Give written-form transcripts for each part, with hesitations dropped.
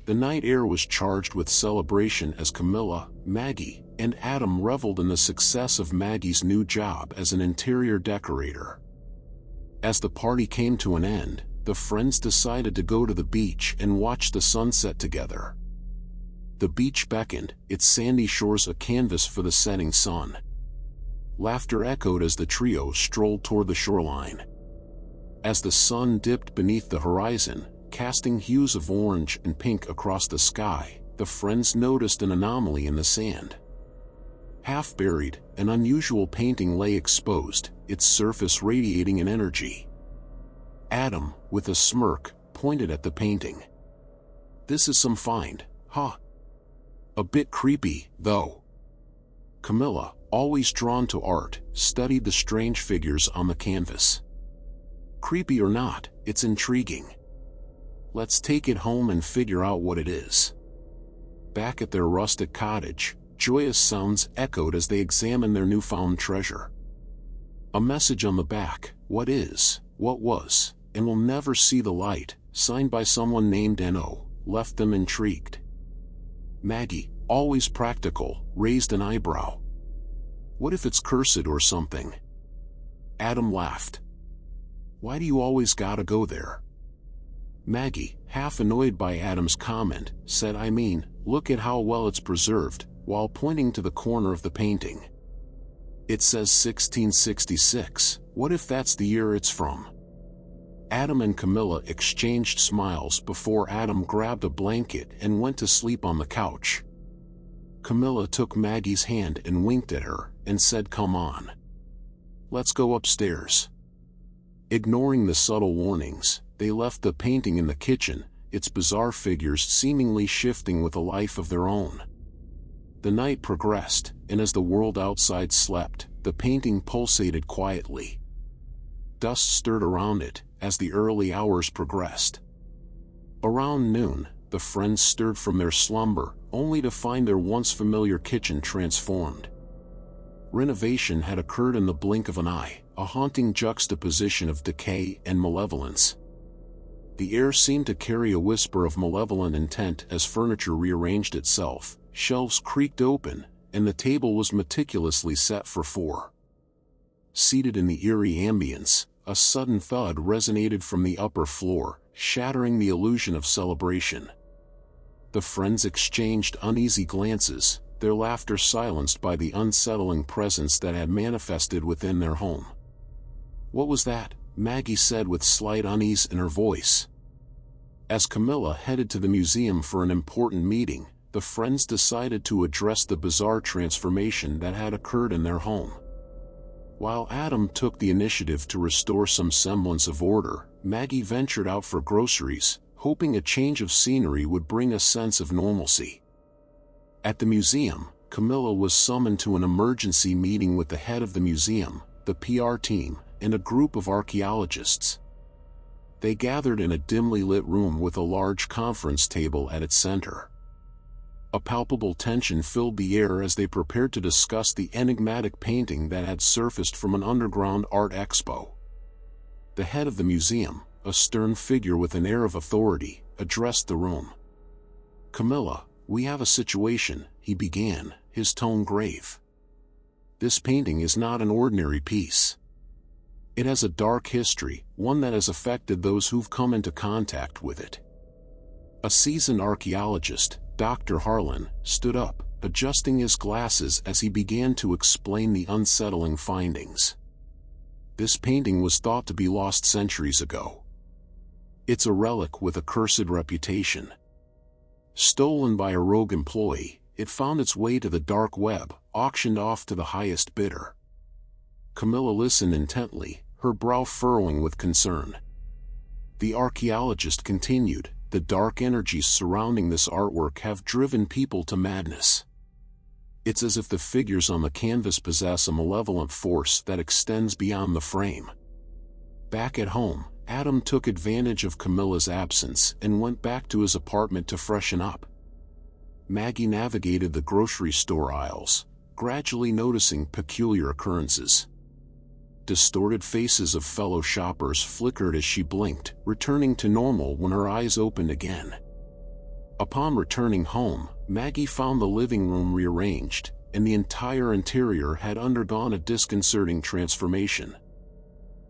The night air was charged with celebration as Camilla, Maggie, and Adam reveled in the success of Maggie's new job as an interior decorator. As the party came to an end, the friends decided to go to the beach and watch the sunset together. The beach beckoned, its sandy shores a canvas for the setting sun. Laughter echoed as the trio strolled toward the shoreline. As the sun dipped beneath the horizon, casting hues of orange and pink across the sky, the friends noticed an anomaly in the sand. Half buried, an unusual painting lay exposed, its surface radiating an energy. Adam, with a smirk, pointed at the painting. "This is some find, huh? A bit creepy, though." Camilla, always drawn to art, studied the strange figures on the canvas. "Creepy or not, it's intriguing. Let's take it home and figure out what it is." Back at their rustic cottage, joyous sounds echoed as they examined their newfound treasure. A message on the back, "What is, what was, and will never see the light," signed by someone named N.O., left them intrigued. Maggie, always practical, raised an eyebrow. "What if it's cursed or something?" Adam laughed. "Why do you always gotta go there?" Maggie, half annoyed by Adam's comment, said, "I mean, look at how well it's preserved," while pointing to the corner of the painting. "It says 1666, what if that's the year it's from?" Adam and Camilla exchanged smiles before Adam grabbed a blanket and went to sleep on the couch. Camilla took Maggie's hand and winked at her, and said, "Come on. Let's go upstairs." Ignoring the subtle warnings, they left the painting in the kitchen, its bizarre figures seemingly shifting with a life of their own. The night progressed, and as the world outside slept, the painting pulsated quietly. Dust stirred around it, as the early hours progressed. Around noon, the friends stirred from their slumber, only to find their once familiar kitchen transformed. Renovation had occurred in the blink of an eye, a haunting juxtaposition of decay and malevolence. The air seemed to carry a whisper of malevolent intent as furniture rearranged itself, shelves creaked open, and the table was meticulously set for four. Seated in the eerie ambience, a sudden thud resonated from the upper floor, shattering the illusion of celebration. The friends exchanged uneasy glances, their laughter silenced by the unsettling presence that had manifested within their home. "What was that?" Maggie said with slight unease in her voice. As Camilla headed to the museum for an important meeting, the friends decided to address the bizarre transformation that had occurred in their home. While Adam took the initiative to restore some semblance of order, Maggie ventured out for groceries, hoping a change of scenery would bring a sense of normalcy. At the museum, Camilla was summoned to an emergency meeting with the head of the museum, the PR team, and a group of archaeologists. They gathered in a dimly lit room with a large conference table at its center. A palpable tension filled the air as they prepared to discuss the enigmatic painting that had surfaced from an underground art expo. The head of the museum, a stern figure with an air of authority, addressed the room. "Camilla, we have a situation," he began, his tone grave. "This painting is not an ordinary piece. It has a dark history, one that has affected those who've come into contact with it." A seasoned archaeologist, Dr. Harlan, stood up, adjusting his glasses as he began to explain the unsettling findings. "This painting was thought to be lost centuries ago. It's a relic with a cursed reputation. Stolen by a rogue employee, it found its way to the dark web, auctioned off to the highest bidder." Camilla listened intently, her brow furrowing with concern. The archaeologist continued, "The dark energies surrounding this artwork have driven people to madness. It's as if the figures on the canvas possess a malevolent force that extends beyond the frame." Back at home, Adam took advantage of Camilla's absence and went back to his apartment to freshen up. Maggie navigated the grocery store aisles, gradually noticing peculiar occurrences. Distorted faces of fellow shoppers flickered as she blinked, returning to normal when her eyes opened again. Upon returning home, Maggie found the living room rearranged, and the entire interior had undergone a disconcerting transformation.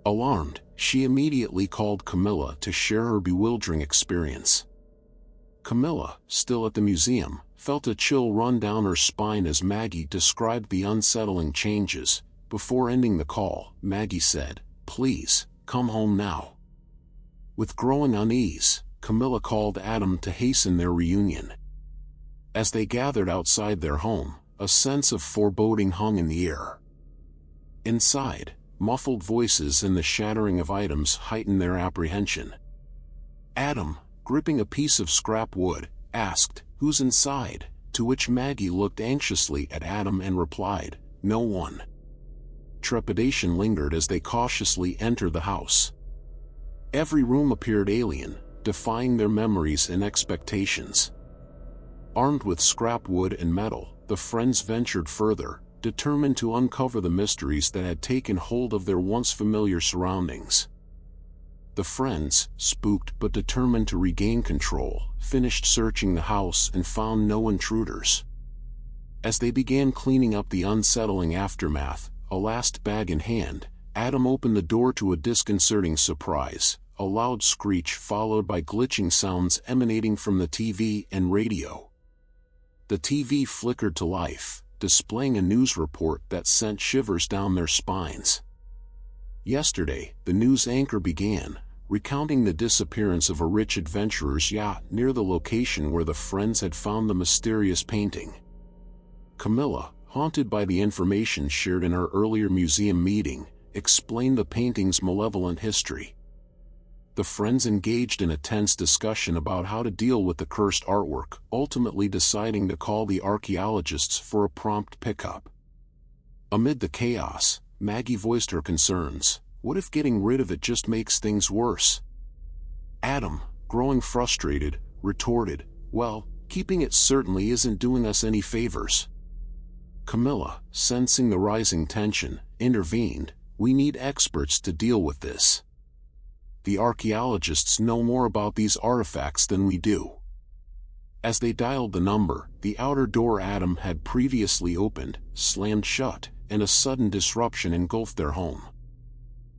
Alarmed, she immediately called Camilla to share her bewildering experience. Camilla, still at the museum, felt a chill run down her spine as Maggie described the unsettling changes. Before ending the call, Maggie said, "Please, come home now." With growing unease, Camilla called Adam to hasten their reunion. As they gathered outside their home, a sense of foreboding hung in the air. Inside, muffled voices and the shattering of items heightened their apprehension. Adam, gripping a piece of scrap wood, asked, "Who's inside?" To which Maggie looked anxiously at Adam and replied, "No one." Trepidation lingered as they cautiously entered the house. Every room appeared alien, defying their memories and expectations. Armed with scrap wood and metal, the friends ventured further, determined to uncover the mysteries that had taken hold of their once familiar surroundings. The friends, spooked but determined to regain control, finished searching the house and found no intruders. As they began cleaning up the unsettling aftermath, a last bag in hand, Adam opened the door to a disconcerting surprise, a loud screech followed by glitching sounds emanating from the TV and radio. The TV flickered to life, displaying a news report that sent shivers down their spines. Yesterday, the news anchor began, recounting the disappearance of a rich adventurer's yacht near the location where the friends had found the mysterious painting. Camilla, haunted by the information shared in her earlier museum meeting, explained the painting's malevolent history. The friends engaged in a tense discussion about how to deal with the cursed artwork, ultimately deciding to call the archaeologists for a prompt pickup. Amid the chaos, Maggie voiced her concerns. What if getting rid of it just makes things worse? Adam, growing frustrated, retorted, "Well, keeping it certainly isn't doing us any favors." Camilla, sensing the rising tension, intervened, "We need experts to deal with this. The archaeologists know more about these artifacts than we do." As they dialed the number, the outer door Adam had previously opened, slammed shut, and a sudden disruption engulfed their home.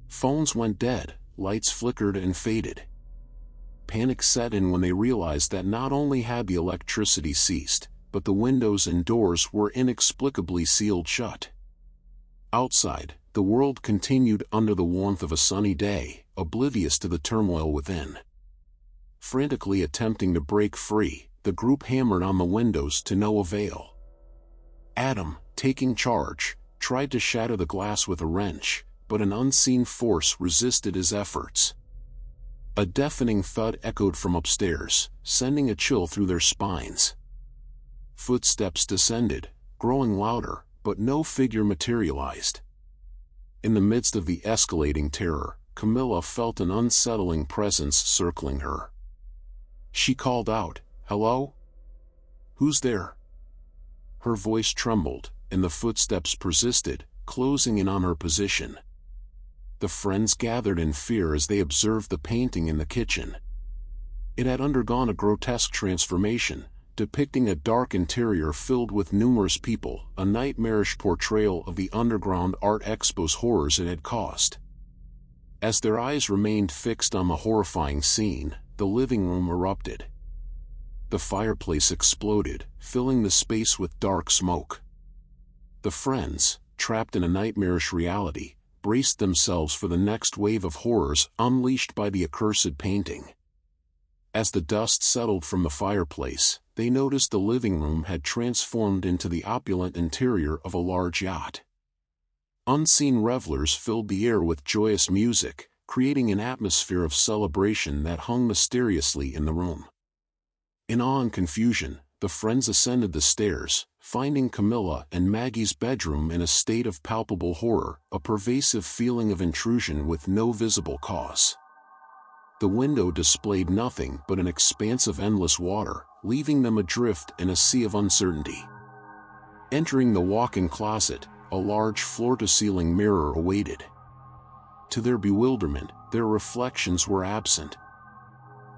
Phones went dead, lights flickered and faded. Panic set in when they realized that not only had the electricity ceased, but the windows and doors were inexplicably sealed shut. Outside, the world continued under the warmth of a sunny day, oblivious to the turmoil within. Frantically attempting to break free, the group hammered on the windows to no avail. Adam, taking charge, tried to shatter the glass with a wrench, but an unseen force resisted his efforts. A deafening thud echoed from upstairs, sending a chill through their spines. Footsteps descended, growing louder, but no figure materialized. In the midst of the escalating terror, Camilla felt an unsettling presence circling her. She called out, "Hello? Who's there?" Her voice trembled, and the footsteps persisted, closing in on her position. The friends gathered in fear as they observed the painting in the kitchen. It had undergone a grotesque transformation, depicting a dark interior filled with numerous people, a nightmarish portrayal of the underground art expo's horrors it had caused. As their eyes remained fixed on the horrifying scene, the living room erupted. The fireplace exploded, filling the space with dark smoke. The friends, trapped in a nightmarish reality, braced themselves for the next wave of horrors unleashed by the accursed painting. As the dust settled from the fireplace, they noticed the living room had transformed into the opulent interior of a large yacht. Unseen revelers filled the air with joyous music, creating an atmosphere of celebration that hung mysteriously in the room. In awe and confusion, the friends ascended the stairs, finding Camilla and Maggie's bedroom in a state of palpable horror, a pervasive feeling of intrusion with no visible cause. The window displayed nothing but an expanse of endless water, leaving them adrift in a sea of uncertainty. Entering the walk-in closet, a large floor-to-ceiling mirror awaited. To their bewilderment, their reflections were absent.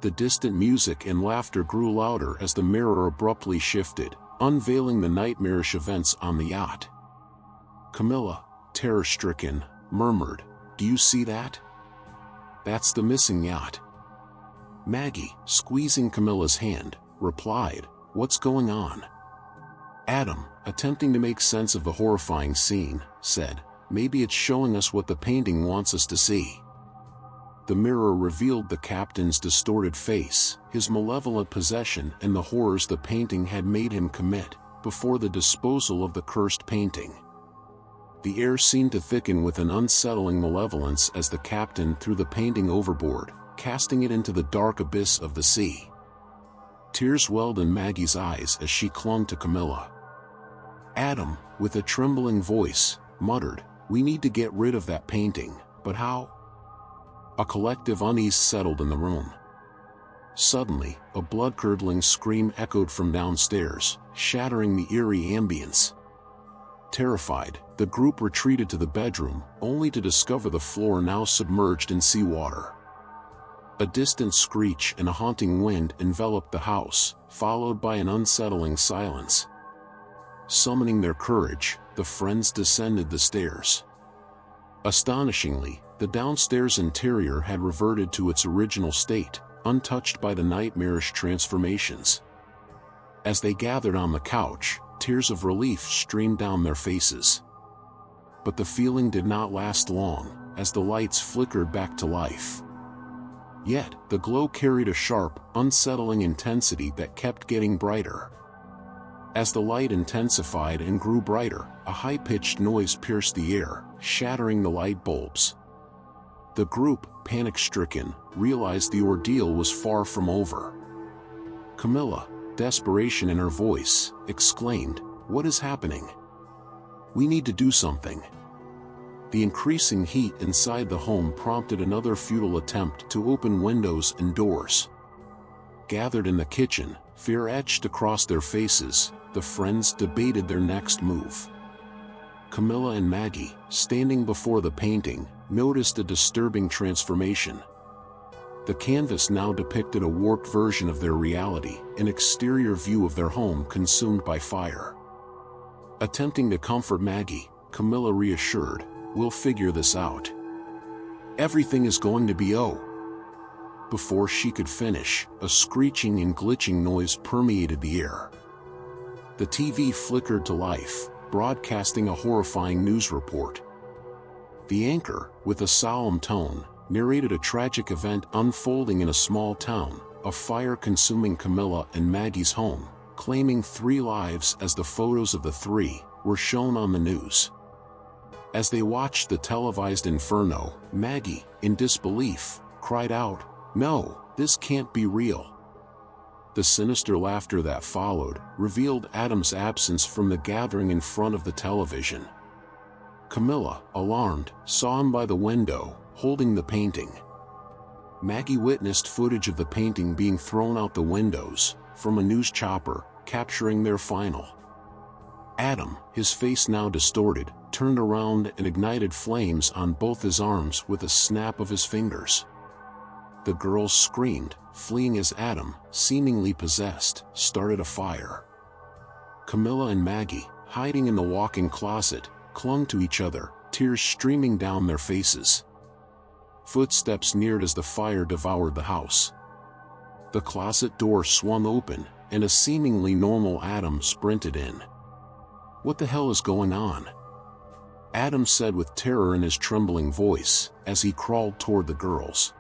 The distant music and laughter grew louder as the mirror abruptly shifted, unveiling the nightmarish events on the yacht. Camilla, terror-stricken, murmured, "Do you see that? That's the missing yacht." Maggie, squeezing Camilla's hand, replied, "What's going on?" Adam, attempting to make sense of the horrifying scene, said, "Maybe it's showing us what the painting wants us to see." The mirror revealed the captain's distorted face, his malevolent possession, and the horrors the painting had made him commit, before the disposal of the cursed painting. The air seemed to thicken with an unsettling malevolence as the captain threw the painting overboard, casting it into the dark abyss of the sea. Tears welled in Maggie's eyes as she clung to Camilla. Adam, with a trembling voice, muttered, "We need to get rid of that painting, but how?" A collective unease settled in the room. Suddenly, a blood-curdling scream echoed from downstairs, shattering the eerie ambience. Terrified, the group retreated to the bedroom, only to discover the floor now submerged in seawater. A distant screech and a haunting wind enveloped the house, followed by an unsettling silence. Summoning their courage, the friends descended the stairs. Astonishingly, the downstairs interior had reverted to its original state, untouched by the nightmarish transformations. As they gathered on the couch, tears of relief streamed down their faces. But the feeling did not last long, as the lights flickered back to life. Yet, the glow carried a sharp, unsettling intensity that kept getting brighter. As the light intensified and grew brighter, a high-pitched noise pierced the air, shattering the light bulbs. The group, panic-stricken, realized the ordeal was far from over. Camilla, desperation in her voice, exclaimed, "What is happening? We need to do something." The increasing heat inside the home prompted another futile attempt to open windows and doors. Gathered in the kitchen, fear etched across their faces, the friends debated their next move. Camilla and Maggie, standing before the painting, noticed a disturbing transformation. The canvas now depicted a warped version of their reality, an exterior view of their home consumed by fire. Attempting to comfort Maggie, Camilla reassured, "We'll figure this out. Everything is going to be oh." Before she could finish, a screeching and glitching noise permeated the air. The TV flickered to life, broadcasting a horrifying news report. The anchor, with a solemn tone, narrated a tragic event unfolding in a small town, a fire consuming Camilla and Maggie's home, claiming 3 lives as the photos of the 3 were shown on the news. As they watched the televised inferno, Maggie, in disbelief, cried out, "No, this can't be real." The sinister laughter that followed revealed Adam's absence from the gathering in front of the television. Camilla, alarmed, saw him by the window, holding the painting. Maggie witnessed footage of the painting being thrown out the windows, from a news chopper, capturing their final. Adam, his face now distorted, turned around and ignited flames on both his arms with a snap of his fingers. The girls screamed, fleeing as Adam, seemingly possessed, started a fire. Camilla and Maggie, hiding in the walk-in closet, clung to each other, tears streaming down their faces. Footsteps neared as the fire devoured the house. The closet door swung open, and a seemingly normal Adam sprinted in. "What the hell is going on?" Adam said with terror in his trembling voice, as he crawled toward the girls.